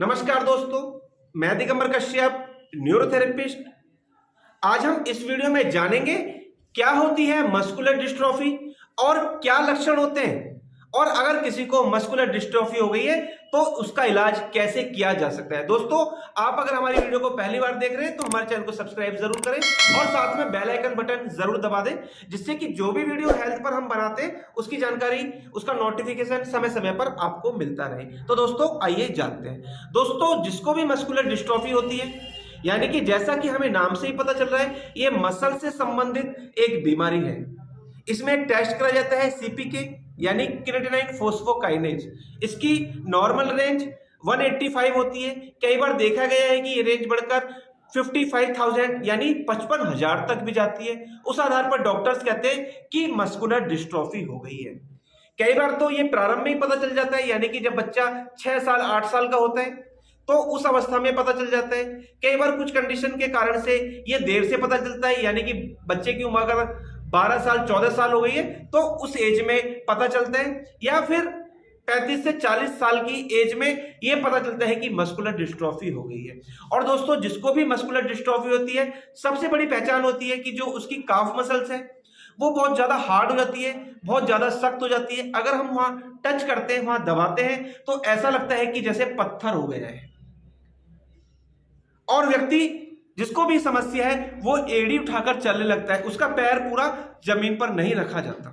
नमस्कार दोस्तों, मैं दिगंबर कश्यप, न्यूरोथेरेपिस्ट। आज हम इस वीडियो में जानेंगे क्या होती है मस्कुलर डिस्ट्रॉफी और क्या लक्षण होते हैं, और अगर किसी को मस्कुलर डिस्ट्रॉफी हो गई है तो उसका इलाज कैसे किया जा सकता है। दोस्तों, आप अगर हमारी वीडियो को पहली बार देख रहे हैं तो हमारे चैनल को सब्सक्राइब जरूर करें और साथ में बेल आइकन बटन जरूर दबा दें, जिससे कि जो भी वीडियो हेल्थ पर हम बनाते हैं उसकी जानकारी, उसका नोटिफिकेशन समय समय पर आपको मिलता रहे। तो दोस्तों आइए जानते हैं। दोस्तों, जिसको भी मस्कुलर डिस्ट्रॉफी होती है, यानी कि जैसा कि हमें नाम से ही पता चल रहा है, ये मसल से संबंधित एक बीमारी है। इसमें एक टेस्ट करा जाता है सीपीके यानी क्रिएटिनिन फोस्फोकाइनेज। इसकी नॉर्मल रेंज 185 होती है। कई बार देखा गया है कि ये रेंज बढ़कर 55,000 यानी 55,000 तक भी जाती है। उस आधार पर डॉक्टर्स कहते हैं कि मस्कुलर डिस्ट्रॉफी हो गई है। कई बार तो ये प्रारंभ में ही पता चल जाता है, यानी कि जब बच्चा 6 साल 8 साल का होता है तो उस अवस्था में पता चल जाता है। कई बार कुछ कंडीशन के कारण से ये देर से पता चलता है, यानी कि बच्चे की उम्र अगर 12 साल 14 साल हो गई है तो उस एज में पता चलता है, या फिर 35 से 40 साल की एज में ये पता चलता है कि मस्कुलर डिस्ट्रॉफी हो गई है। और दोस्तों, जिसको भी मस्कुलर डिस्ट्रॉफी होती है, सबसे बड़ी पहचान होती है कि जो उसकी काफ मसल्स है वो बहुत ज्यादा हार्ड हो जाती है, बहुत ज्यादा सख्त हो जाती है। अगर हम वहां टच करते हैं, वहां दबाते हैं तो ऐसा लगता है कि जैसे पत्थर हो गया है। और व्यक्ति जिसको भी समस्या है वो एड़ी उठाकर चलने लगता है, उसका पैर पूरा जमीन पर नहीं रखा जाता,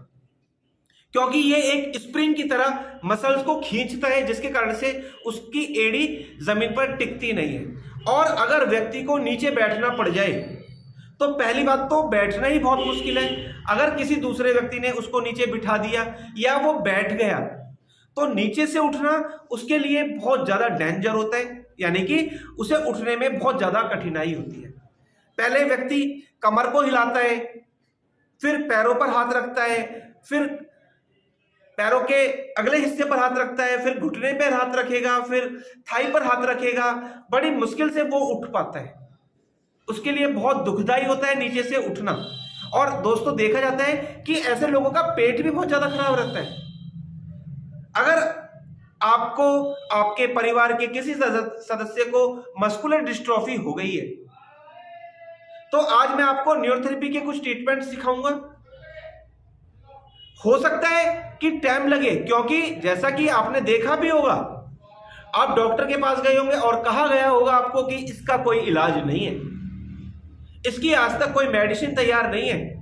क्योंकि ये एक स्प्रिंग की तरह मसल्स को खींचता है, जिसके कारण से उसकी एड़ी जमीन पर टिकती नहीं है। और अगर व्यक्ति को नीचे बैठना पड़ जाए तो पहली बात तो बैठना ही बहुत मुश्किल है। अगर किसी दूसरे व्यक्ति ने उसको नीचे बिठा दिया या वो बैठ गया तो नीचे से उठना उसके लिए बहुत ज्यादा डेंजर होता है, यानी कि उसे उठने में बहुत ज्यादा कठिनाई होती है। पहले व्यक्ति कमर को हिलाता है, फिर पैरों पर हाथ रखता है, फिर पैरों के अगले हिस्से पर हाथ रखता है, फिर घुटने पर हाथ रखेगा, फिर थाई पर हाथ रखेगा। बड़ी मुश्किल से वो उठ पाता है। उसके लिए बहुत दुखदाई होता है नीचे से उठना। और दोस्तों, देखा जाता है कि ऐसे लोगों का पेट भी बहुत ज्यादा खराब रहता है। अगर आपको आपके परिवार के किसी सदस्य को मस्कुलर डिस्ट्रॉफी हो गई है तो आज मैं आपको न्यूरोथेरेपी के कुछ ट्रीटमेंट सिखाऊंगा। हो सकता है कि टाइम लगे, क्योंकि जैसा कि आपने देखा भी होगा, आप डॉक्टर के पास गए होंगे और कहा गया होगा आपको कि इसका कोई इलाज नहीं है, इसकी आज तक कोई मेडिसिन तैयार नहीं है।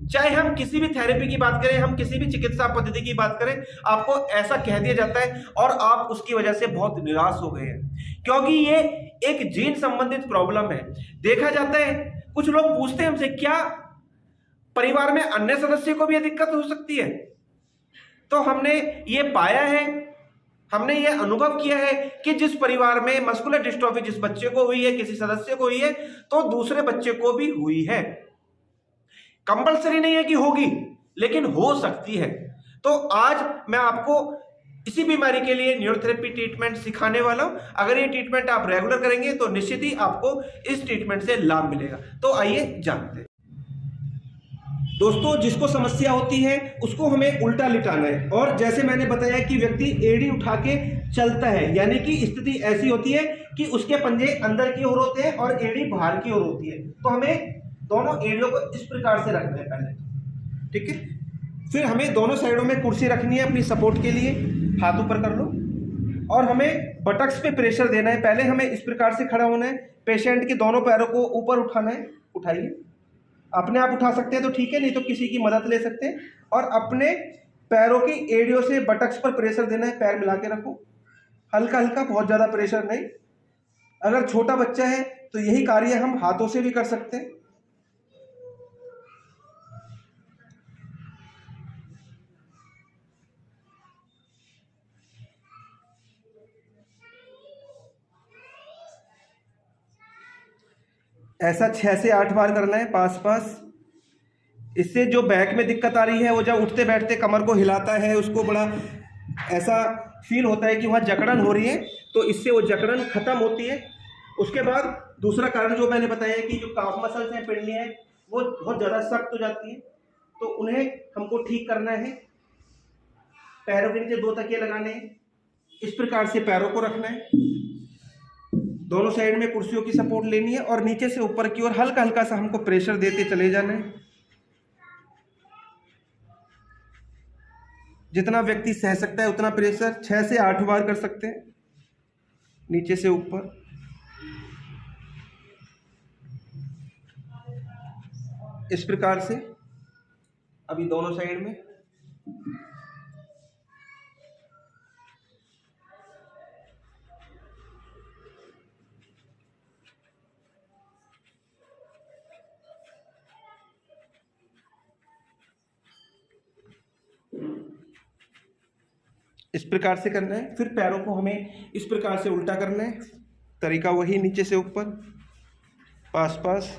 चाहे हम किसी भी थेरेपी की बात करें, हम किसी भी चिकित्सा पद्धति की बात करें, आपको ऐसा कह दिया जाता है और आप उसकी वजह से बहुत निराश हो गए हैं, क्योंकि ये एक जीन संबंधित प्रॉब्लम है। देखा जाता है, कुछ लोग पूछते हैं हमसे, क्या परिवार में अन्य सदस्य को भी ये दिक्कत हो सकती है? तो हमने ये पाया है, हमने ये अनुभव किया है कि जिस परिवार में मस्कुलर डिस्ट्रॉफी जिस बच्चे को हुई है, किसी सदस्य को हुई है, तो दूसरे बच्चे को भी हुई है। कंपल्सरी नहीं है कि होगी, लेकिन हो सकती है। तो आज मैं आपको इसी बीमारी के लिए न्यूरोथेरेपी ट्रीटमेंट सिखाने वाला हूं। अगर ये ट्रीटमेंट आप रेगुलर करेंगे तो निश्चित ही आपको इस ट्रीटमेंट से लाभ मिलेगा। तो आइए जानते हैं। दोस्तों, जिसको समस्या होती है उसको हमें उल्टा लिटाना है, और जैसे मैंने बताया कि व्यक्ति एड़ी उठा के चलता है, यानी कि स्थिति ऐसी होती है कि उसके पंजे अंदर की ओर होते हैं और एड़ी बाहर की ओर होती है। तो हमें दोनों एड़ियों को इस प्रकार से रखना है पहले, ठीक है। फिर हमें दोनों साइडों में कुर्सी रखनी है अपनी सपोर्ट के लिए, हाथ ऊपर कर लो, और हमें बटक्स पे प्रेशर देना है। पहले हमें इस प्रकार से खड़ा होना है, पेशेंट के दोनों पैरों को ऊपर उठाना है। उठाइए, अपने आप उठा सकते हैं तो ठीक है, नहीं तो किसी की मदद ले सकते हैं। और अपने पैरों की एड़ियों से बटक्स पर प्रेशर देना है, पैर मिला के रखो, हल्का हल्का, बहुत ज्यादा प्रेशर नहीं। अगर छोटा बच्चा है तो यही कार्य हम हाथों से भी कर सकते हैं। ऐसा 6 से 8 बार करना है, पास पास। इससे जो बैक में दिक्कत आ रही है, वो जब उठते बैठते कमर को हिलाता है, उसको बड़ा ऐसा फील होता है कि वहाँ जकड़न हो रही है, तो इससे वो जकड़न खत्म होती है। उसके बाद दूसरा कारण जो मैंने बताया कि जो काफ मसल्स हैं, पिंडली है, वो बहुत ज़्यादा सख्त हो जाती है, तो उन्हें हमको ठीक करना है। पैरों के नीचे 2 तकिए लगाने हैं, इस प्रकार से पैरों को रखना है। दोनों साइड में कुर्सियों की सपोर्ट लेनी है और नीचे से ऊपर की ओर हल्का हल्का सा हमको प्रेशर देते चले जाना है। जितना व्यक्ति सह सकता है उतना प्रेशर 6 से 8 बार कर सकते हैं, नीचे से ऊपर। इस प्रकार से अभी दोनों साइड में। इस प्रकार से करना है। फिर पैरों को हमें इस प्रकार से उल्टा करना है, तरीका वही, नीचे से ऊपर, पास पास।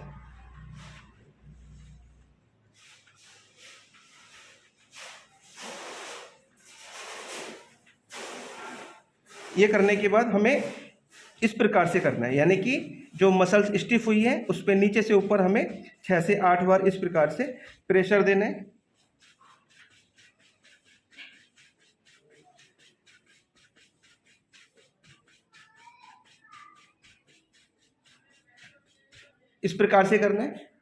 ये करने के बाद हमें इस प्रकार से करना है, यानी कि जो मसल्स स्टिफ हुई है उस पर नीचे से ऊपर हमें 6 से 8 बार इस प्रकार से प्रेशर देना है। इस प्रकार से करना है।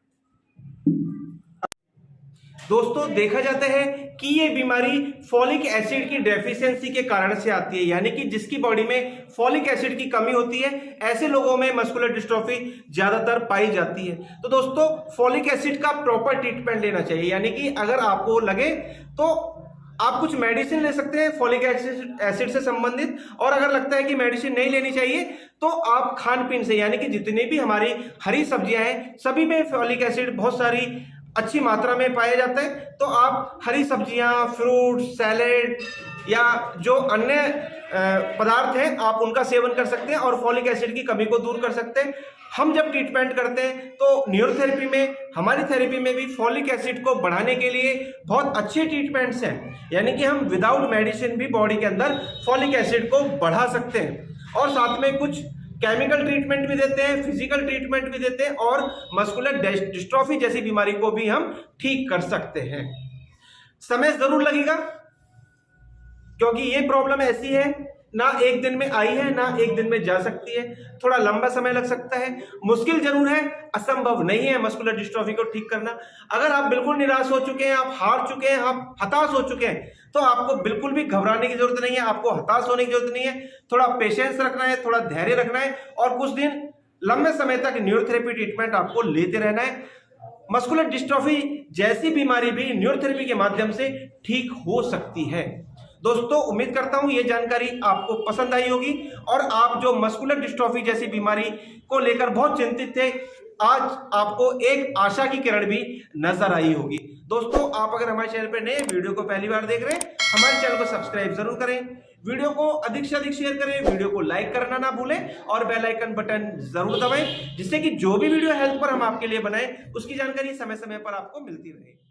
दोस्तों देखा जाता है कि ये बीमारी फॉलिक एसिड की डेफिशिएंसी के कारण से आती है, यानी कि जिसकी बॉडी में फॉलिक एसिड की कमी होती है ऐसे लोगों में मस्कुलर डिस्ट्रोफी ज्यादातर पाई जाती है। तो दोस्तों फॉलिक एसिड का प्रॉपर ट्रीटमेंट लेना चाहिए, यानी कि अगर आपको लगे तो आप कुछ मेडिसिन ले सकते हैं फॉलिक एसिड से संबंधित, और अगर लगता है कि मेडिसिन नहीं लेनी चाहिए तो आप खान पीन से, यानी कि जितनी भी हमारी हरी सब्जियां हैं सभी में फॉलिक एसिड बहुत सारी अच्छी मात्रा में पाया जाता है, तो आप हरी सब्जियां, फ्रूट, सैलेड या जो अन्य पदार्थ हैं आप उनका सेवन कर सकते हैं और फॉलिक एसिड की कमी को दूर कर सकते हैं। हम जब ट्रीटमेंट करते हैं तो न्यूरोथेरेपी में, हमारी थेरेपी में भी फॉलिक एसिड को बढ़ाने के लिए बहुत अच्छे ट्रीटमेंट्स हैं, यानी कि हम विदाउट मेडिसिन भी बॉडी के अंदर फॉलिक एसिड को बढ़ा सकते हैं। और साथ में कुछ केमिकल ट्रीटमेंट भी देते हैं, फिजिकल ट्रीटमेंट भी देते हैं और मस्कुलर डिस्ट्रोफी जैसी बीमारी को भी हम ठीक कर सकते हैं। समय जरूर लगेगा क्योंकि ये प्रॉब्लम ऐसी है, ना एक दिन में आई है ना एक दिन में जा सकती है, थोड़ा लंबा समय लग सकता है। मुश्किल जरूर है, असंभव नहीं है मस्कुलर डिस्ट्रोफी को ठीक करना। अगर आप बिल्कुल निराश हो चुके हैं, आप हार चुके हैं, आप हताश हो चुके हैं, तो आपको बिल्कुल भी घबराने की जरूरत नहीं है, आपको हताश होने की जरूरत नहीं है। थोड़ा पेशेंस रखना है, थोड़ा धैर्य रखना है और कुछ दिन लंबे समय तक न्यूरोथेरेपी ट्रीटमेंट आपको लेते रहना है। मस्कुलर डिस्ट्रोफी जैसी बीमारी भी न्यूरोथेरेपी के माध्यम से ठीक हो सकती है। दोस्तों उम्मीद करता हूं ये जानकारी आपको पसंद आई होगी और आप जो मस्कुलर डिस्ट्रोफी जैसी बीमारी को लेकर बहुत चिंतित थे, आज आपको एक आशा की किरण भी नजर आई होगी। दोस्तों आप अगर हमारे चैनल पर नए, वीडियो को पहली बार देख रहे हैं, हमारे चैनल को सब्सक्राइब जरूर करें, वीडियो को अधिक से अधिक शेयर करें, वीडियो को लाइक करना ना भूलें और बेल आइकन बटन जरूर दबाएं, जिससे कि जो भी वीडियो हेल्थ पर हम आपके लिए बनाएं उसकी जानकारी समय समय पर आपको मिलती रहे।